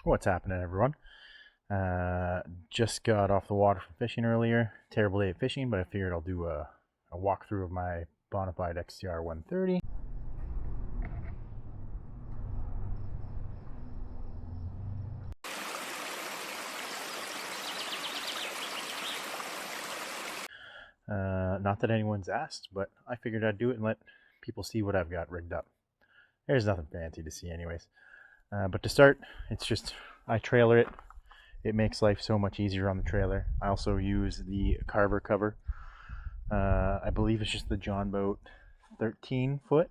What's happening, everyone? Just got off the water from fishing earlier. Terrible day of fishing, but I figured I'll do a walkthrough of my Bonafide XTR-130. Not that anyone's asked, but I figured I'd do it and let people see what I've got rigged up. There's nothing fancy to see anyways. But to start, it's just, I trailer it. It makes life so much easier on the trailer. I also use the carver cover. I believe it's just the John Boat 13 foot,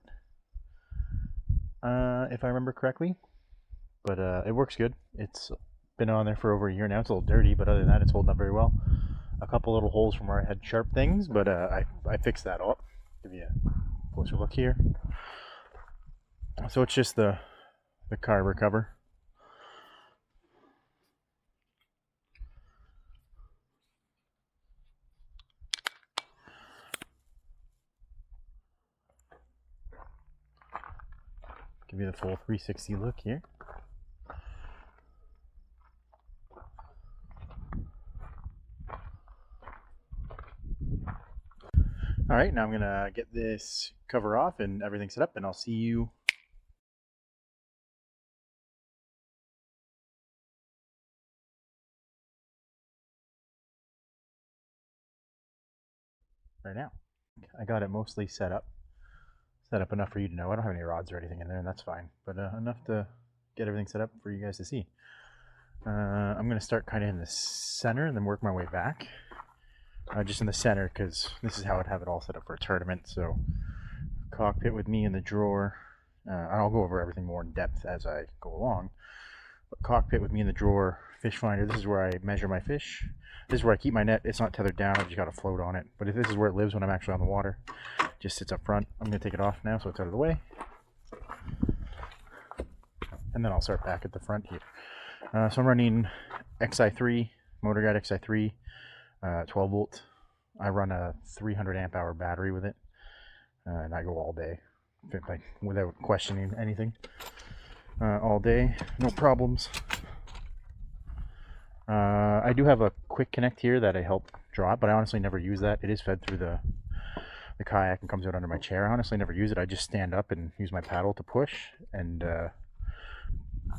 if I remember correctly. But it works good. It's been on there for over a year now. It's a little dirty, but other than that, it's holding up very well. A couple little holes from where I had sharp things, but I fixed that up. Give you a closer look here. So it's just the carver cover. Give you the full 360 look here. All right, now I'm gonna get this cover off and everything set up, and I'll see you right now. I got it mostly set up enough for you to know. I don't have any rods or anything in there, and that's fine, but enough to get everything set up for you guys to see. I'm gonna start kind of in the center and then work my way back. Just in the center, because this is how I'd have it all set up for a tournament. So cockpit with me in the drawer. I'll go over everything more in depth as I go along. But cockpit with me in the drawer. Fish finder, this is where I measure my fish. This is where I keep my net. It's not tethered down, I've just got a float on it. But if this is where it lives when I'm actually on the water, it just sits up front. I'm going to take it off now so it's out of the way. And then I'll start back at the front here. So I'm running XI3, Motor Guide XI3. 12 volt. I run a 300 amp hour battery with it, and I go all day, like without questioning anything. All day, no problems. I do have a quick connect here that I help draw, but I honestly never use that. It is fed through the kayak and comes out under my chair. I honestly never use it. I just stand up and use my paddle to push, and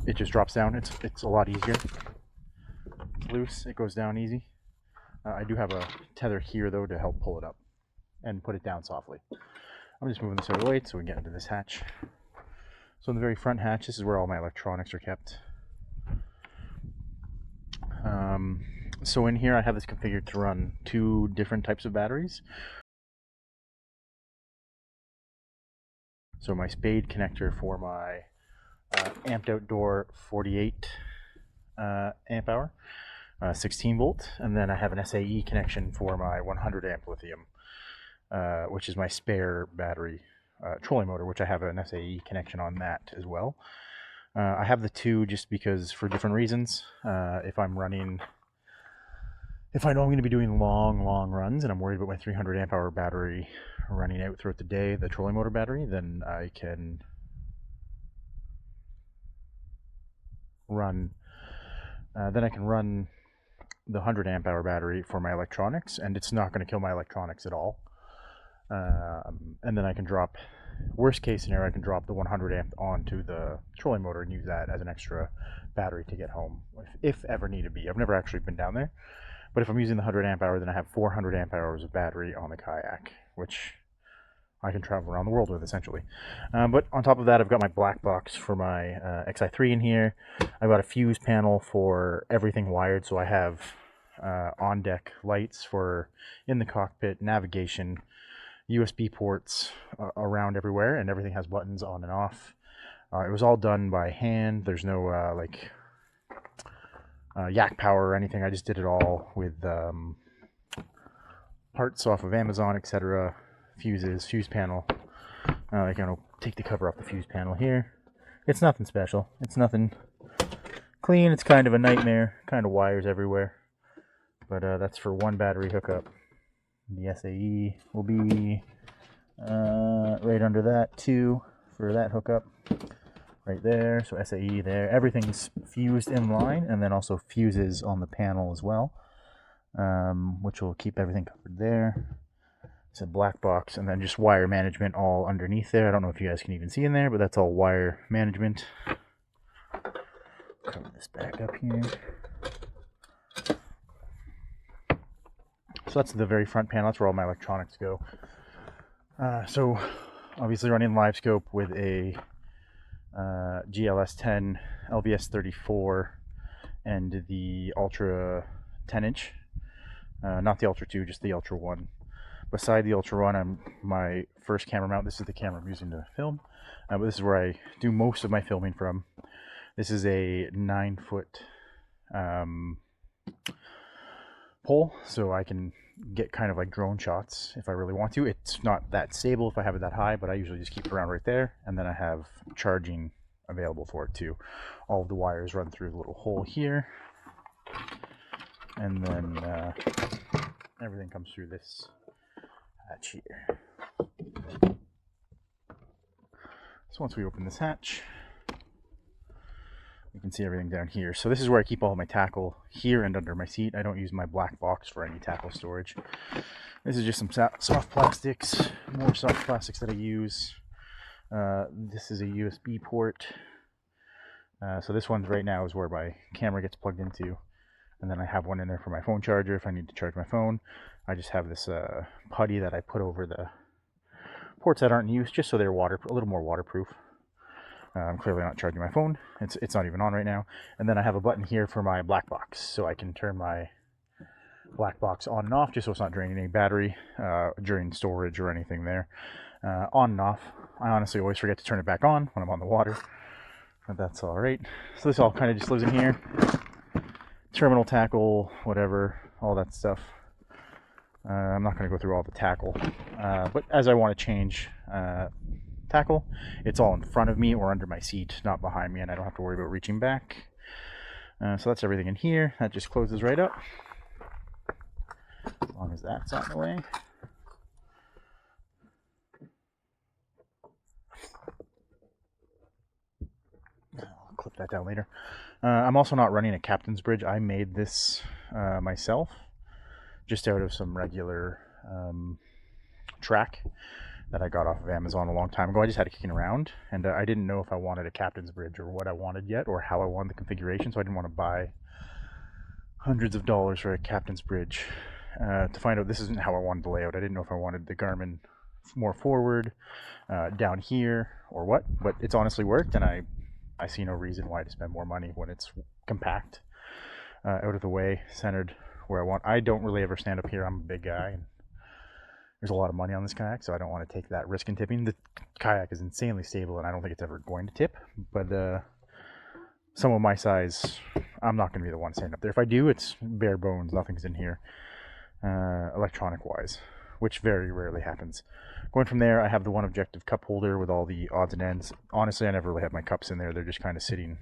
it just drops down. It's a lot easier. It's loose. It goes down easy. I do have a tether here, though, to help pull it up and put it down softly. I'm just moving this out of the way so we can get into this hatch. So in the very front hatch, this is where all my electronics are kept. So in here, I have this configured to run 2 different types of batteries. So my spade connector for my amped outdoor 48 amp hour. 16 volt, and then I have an SAE connection for my 100 amp lithium, which is my spare battery trolling motor, which I have an SAE connection on that as well. I have the 2 just because for different reasons. If I know I'm going to be doing long runs and I'm worried about my 300 amp hour battery running out throughout the day, the trolling motor battery, then I can run the 100 amp hour battery for my electronics, and it's not going to kill my electronics at all. And then I can drop, worst case scenario, I can drop the 100 amp onto the trolling motor and use that as an extra battery to get home if ever need to be. I've never actually been down there, but if I'm using the 100 amp hour, then I have 400 amp hours of battery on the kayak, which I can travel around the world with, essentially. But on top of that, I've got my black box for my XI3 in here. I've got a fuse panel for everything wired, so I have on-deck lights for in the cockpit, navigation, USB ports around everywhere, and everything has buttons on and off. It was all done by hand. There's no yak power or anything. I just did it all with parts off of Amazon, etc. Fuses, fuse panel. I'm going to take the cover off the fuse panel here. It's nothing special. It's nothing clean. It's kind of a nightmare. Kind of wires everywhere. But that's for 1 battery hookup. The SAE will be right under that, 2 for that hookup. right there. So SAE there. Everything's fused in line, and then also fuses on the panel as well, which will keep everything covered there. It's a black box, and then just wire management all underneath there. I don't know if you guys can even see in there, but that's all wire management. Cover this back up here. So that's the very front panel. That's where all my electronics go. So obviously running LiveScope with a GLS10 LVS34 and the Ultra 10-inch. Not the Ultra 2, just the Ultra 1. Beside the Ultra 1, my first camera mount. This is the camera I'm using to film. But this is where I do most of my filming from. This is a 9-foot pole, so I can get kind of like drone shots if I really want to. It's not that stable if I have it that high, but I usually just keep it around right there, and then I have charging available for it too. All of the wires run through the little hole here, and then everything comes through this hatch here. So once we open this hatch, you can see everything down here. So this is where I keep all my tackle, here and under my seat. I don't use my black box for any tackle storage. This is just some soft plastics, more soft plastics that I use. This is a USB port. So this one right now is where my camera gets plugged into. And then I have one in there for my phone charger if I need to charge my phone. I just have this putty that I put over the ports that aren't in use, just so they're a little more waterproof. I'm clearly not charging my phone. It's not even on right now. And then I have a button here for my black box, so I can turn my black box on and off, just so it's not draining any battery during storage or anything there. On and off. I honestly always forget to turn it back on when I'm on the water, but that's all right. So this all kind of just lives in here. Terminal tackle, whatever, all that stuff. I'm not going to go through all the tackle, but as I want to change tackle, it's all in front of me or under my seat, not behind me, and I don't have to worry about reaching back. So that's everything in here. That just closes right up, as long as that's out of the way. I'll clip that down later. I'm also not running a captain's bridge. I made this myself, just out of some regular track that I got off of Amazon a long time ago. I just had it kicking around, and I didn't know if I wanted a captain's bridge or what I wanted yet, or how I wanted the configuration, so I didn't want to buy hundreds of dollars for a captain's bridge. To find out this isn't how I wanted the layout. I didn't know if I wanted the Garmin more forward, down here, or what, but it's honestly worked, and I see no reason why to spend more money when it's compact, out of the way, centered where I want. I don't really ever stand up here. I'm a big guy, and there's a lot of money on this kayak, so I don't want to take that risk in tipping. The kayak is insanely stable, and I don't think it's ever going to tip, but someone of my size, I'm not going to be the one standing up there. If I do, it's bare bones, nothing's in here, electronic wise, which very rarely happens. Going from there, I have the one objective cup holder with all the odds and ends. Honestly, I never really have my cups in there. They're just kind of sitting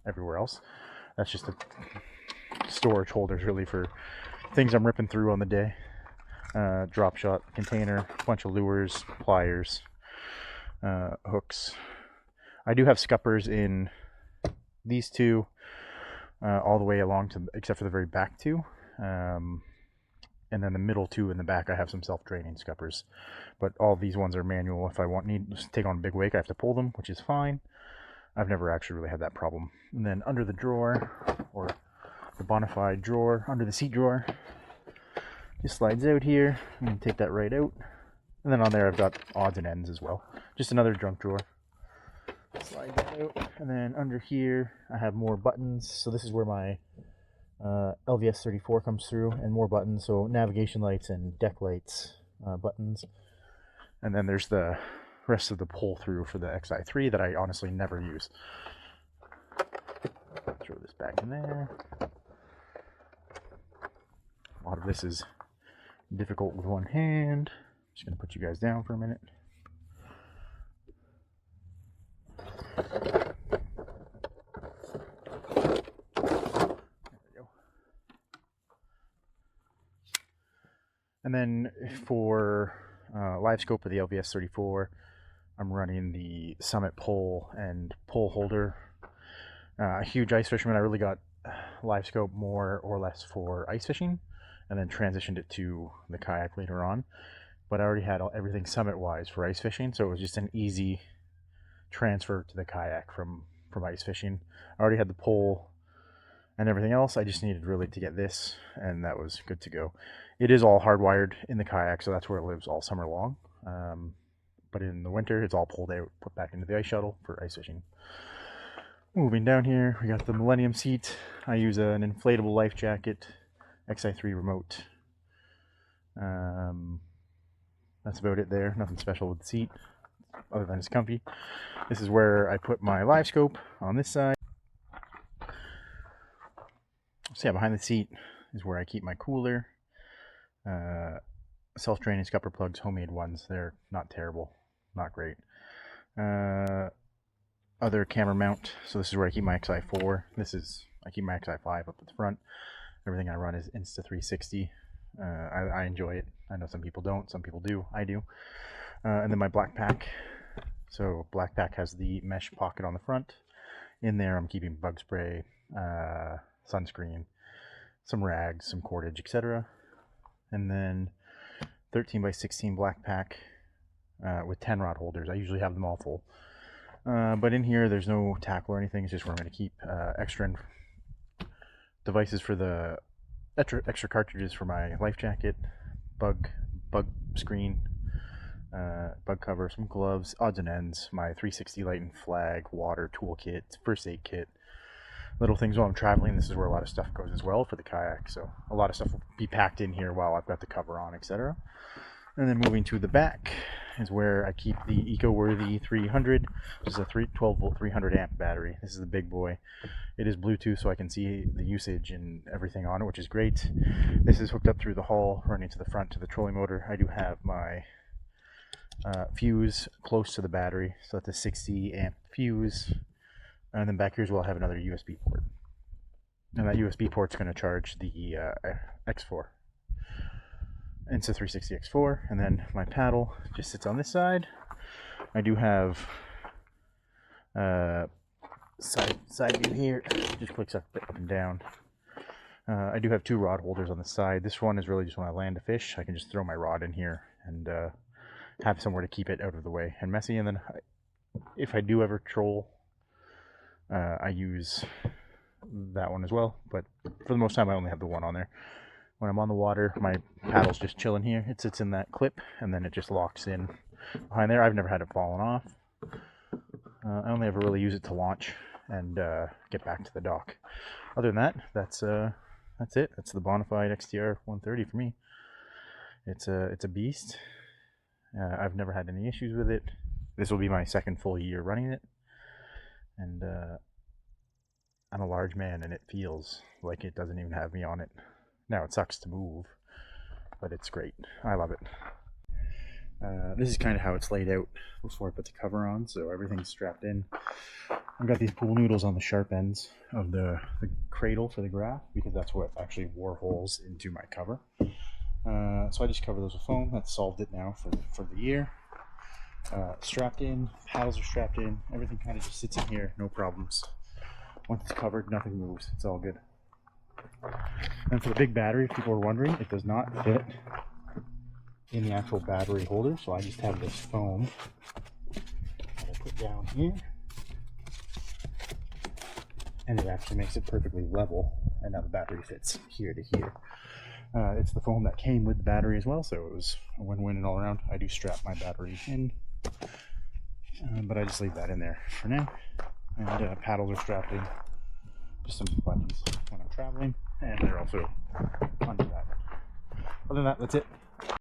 everywhere else. That's just a storage holders really for things I'm ripping through on the day. Drop shot container, a bunch of lures, pliers, hooks. I do have scuppers in these two, all the way along to, except for the very back two, and then the middle two in the back I have some self-draining scuppers, but all these ones are manual. If I need to take on a big wake, I have to pull them, which is fine. I've never actually really had that problem. And then under the drawer, or the Bonafide drawer, under the seat drawer, just slides out here. I'm going to take that right out. And then on there I've got odds and ends as well. Just another junk drawer. Slide that out. And then under here I have more buttons. So this is where my LVS34 comes through, and more buttons. So navigation lights and deck lights buttons. And then there's the rest of the pull through for the XI3 that I honestly never use. Throw this back in there. A lot of this is difficult with one hand. Just going to put you guys down for a minute. There we go. And then for LiveScope of the LVS34, I'm running the Summit pole and pole holder. A huge ice fisherman. I really got LiveScope more or less for ice fishing, and then transitioned it to the kayak later on. But I already had everything Summit wise for ice fishing, so it was just an easy transfer to the kayak from ice fishing. I already had the pole and everything else. I just needed really to get this, and that was good to go. It is all hardwired in the kayak, so that's where it lives all summer long. But in the winter, it's all pulled out, put back into the ice shuttle for ice fishing. Moving down here, we got the Millennium seat. I use an inflatable life jacket, XI3 remote. That's about it there. Nothing special with the seat, other than it's comfy. This is where I put my LiveScope on this side. So yeah, behind the seat is where I keep my cooler. Self-draining scupper plugs, homemade ones. They're not terrible, not great. Other camera mount. So this is where I keep my XI4. I keep my XI5 up at the front. Everything I run is Insta360. I enjoy it. I know some people don't, some people do. I do. And then my black pack. So black pack has the mesh pocket on the front. In there I'm keeping bug spray, sunscreen, some rags, some cordage, etc. And then 13x16 black pack with 10 rod holders. I usually have them all full. But in here there's no tackle or anything. It's just where I'm going to keep extra devices for the extra cartridges for my life jacket, bug screen, bug cover, some gloves, odds and ends, my 360 light and flag, water, toolkit, first aid kit, little things while I'm traveling. This is where a lot of stuff goes as well for the kayak, so a lot of stuff will be packed in here while I've got the cover on, etc. And then moving to the back is where I keep the EcoWorthy 300, which is a 12 volt 300 amp battery. This is the big boy. It is Bluetooth, so I can see the usage and everything on it, which is great. This is hooked up through the hull, running to the front to the trolling motor. I do have my fuse close to the battery, so that's a 60 amp fuse. And then back here as well, I have another USB port. And that USB port's going to charge the X4. Insta360 X4, and then my paddle just sits on this side. I do have side view here, just clicks up and down. I do have two rod holders on the side. This one is really just when I land a fish, I can just throw my rod in here and have somewhere to keep it out of the way and messy. And then if I do ever troll, I use that one as well, but for the most time I only have the one on there. When I'm on the water, my paddle's just chilling here. It sits in that clip, and then it just locks in behind there. I've never had it fallen off. I only ever really use it to launch and get back to the dock. Other than that, that's it. That's the Bonafide XTR-130 for me. It's a beast. I've never had any issues with it. This will be my second full year running it, and I'm a large man, and it feels like it doesn't even have me on it. Now it sucks to move, but it's great. I love it. This is kind of how it's laid out before I put the cover on, so everything's strapped in. I've got these pool noodles on the sharp ends of the cradle for the graph, because that's what actually wore holes into my cover. So I just cover those with foam. That's solved it now for the year. Strapped in, paddles are strapped in, everything kind of just sits in here, no problems. Once it's covered, nothing moves, it's all good. And for the big battery, if people are wondering, it does not fit in the actual battery holder, so I just have this foam that I put down here, and it actually makes it perfectly level, and now the battery fits here to here. It's the foam that came with the battery as well, so it was a win-win all around. I do strap my battery in, but I just leave that in there for now. And paddles are strapped in, just some buttons when I'm traveling, and they're also under that. Other than that, that's it.